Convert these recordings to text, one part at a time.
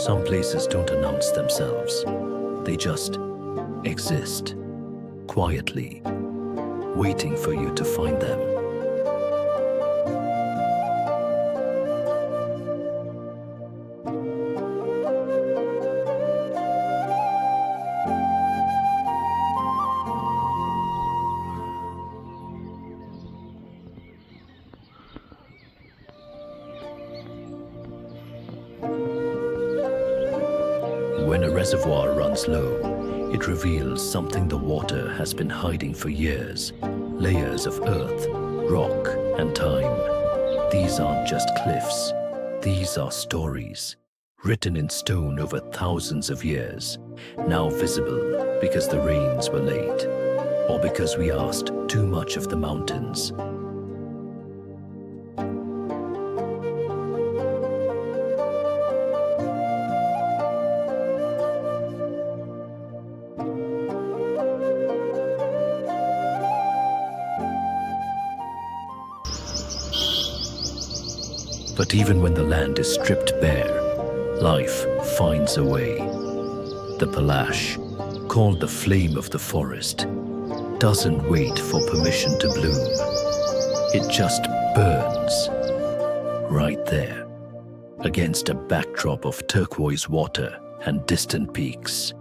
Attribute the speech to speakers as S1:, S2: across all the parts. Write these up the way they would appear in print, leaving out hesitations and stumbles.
S1: Some places don't announce themselves. They just exist, quietly, waiting for you to find them. When a reservoir runs low, it reveals something the water has been hiding for years. Layers of earth, rock, and time. These aren't just cliffs. These are stories, written in stone over thousands of years, now visible because the rains were late, or because we asked too much of the mountains. But even when the land is stripped bare, life finds a way. The Palash, called the flame of the forest, doesn't wait for permission to bloom. It just burns, right there, against a backdrop of turquoise water and distant peaks.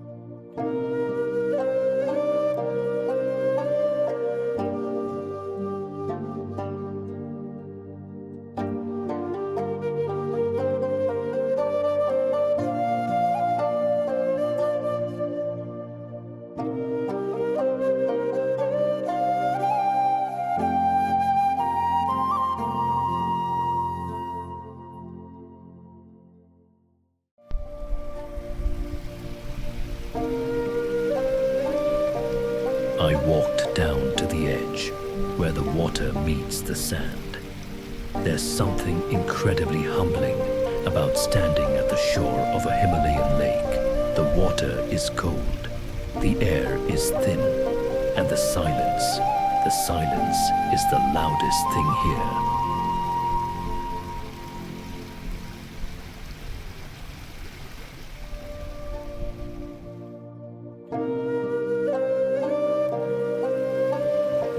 S1: I walked down to the edge, where the water meets the sand. There's something incredibly humbling about standing at the shore of a Himalayan lake. The water is cold, the air is thin, and the silence is the loudest thing here.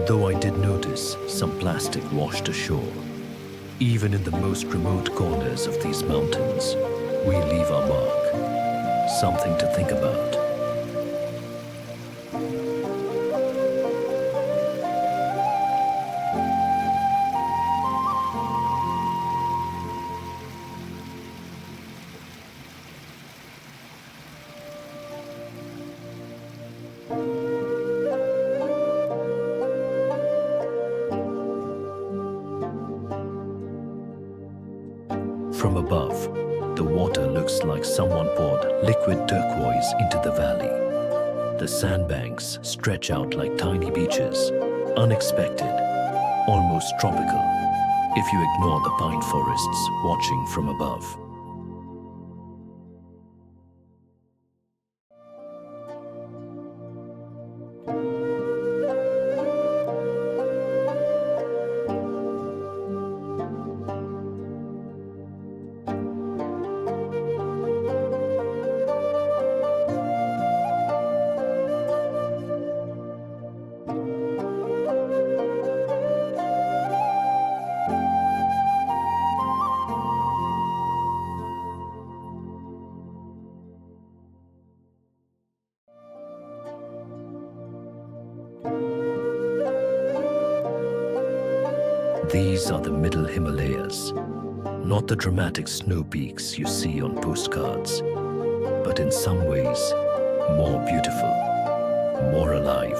S1: Though I did notice some plastic washed ashore, even in the most remote corners of these mountains, we leave our mark, something to think about. From above, the water looks like someone poured liquid turquoise into the valley. The sandbanks stretch out like tiny beaches, unexpected, almost tropical, if you ignore the pine forests watching from above. These are the middle Himalayas, not the dramatic snow peaks you see on postcards, but in some ways, more beautiful, more alive.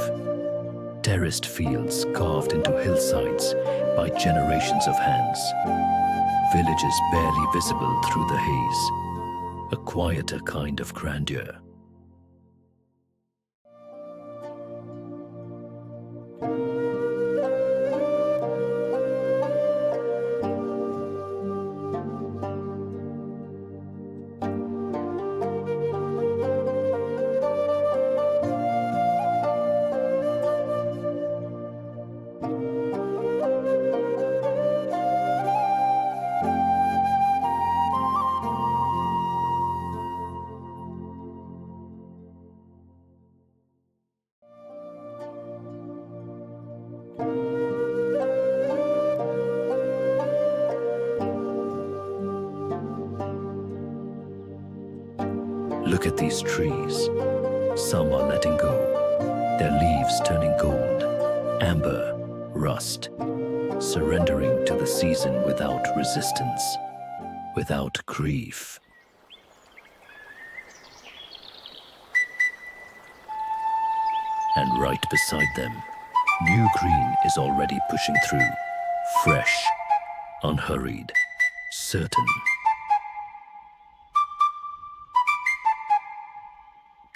S1: Terraced fields carved into hillsides by generations of hands. Villages barely visible through the haze. A quieter kind of grandeur. Look at these trees. Some are letting go, their leaves turning gold, amber, rust, surrendering to the season without resistance, without grief. And right beside them, new green is already pushing through, fresh, unhurried, certain.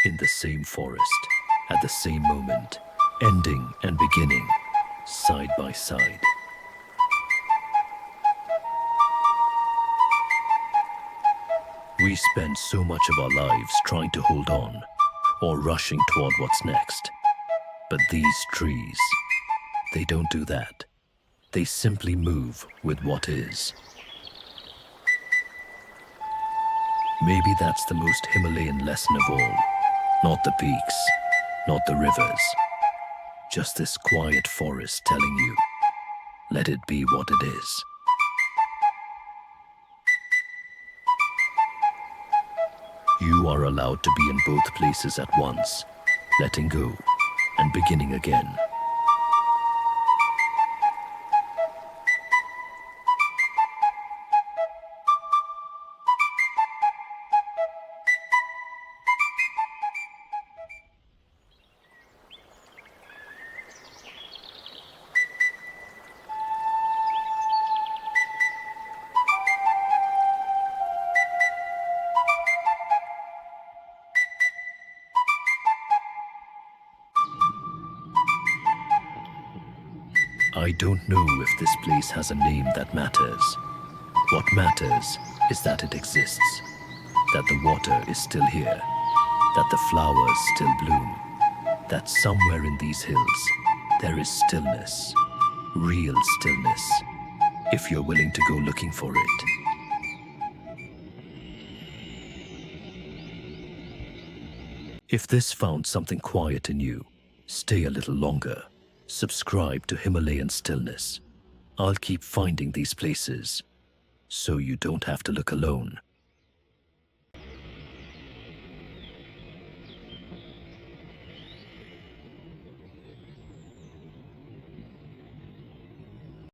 S1: In the same forest, at the same moment, ending and beginning, side by side. We spend so much of our lives trying to hold on, or rushing toward what's next. But these trees, they don't do that. They simply move with what is. Maybe that's the most Himalayan lesson of all. Not the peaks, not the rivers. Just this quiet forest telling you, let it be what it is. You are allowed to be in both places at once, letting go and beginning again. I don't know if this place has a name that matters. What matters is that it exists, that the water is still here, that the flowers still bloom, that somewhere in these hills there is stillness, real stillness, if you're willing to go looking for it. If this found something quiet in you, stay a little longer. Subscribe to Himalayan Stillness. I'll keep finding these places, so you don't have to look alone.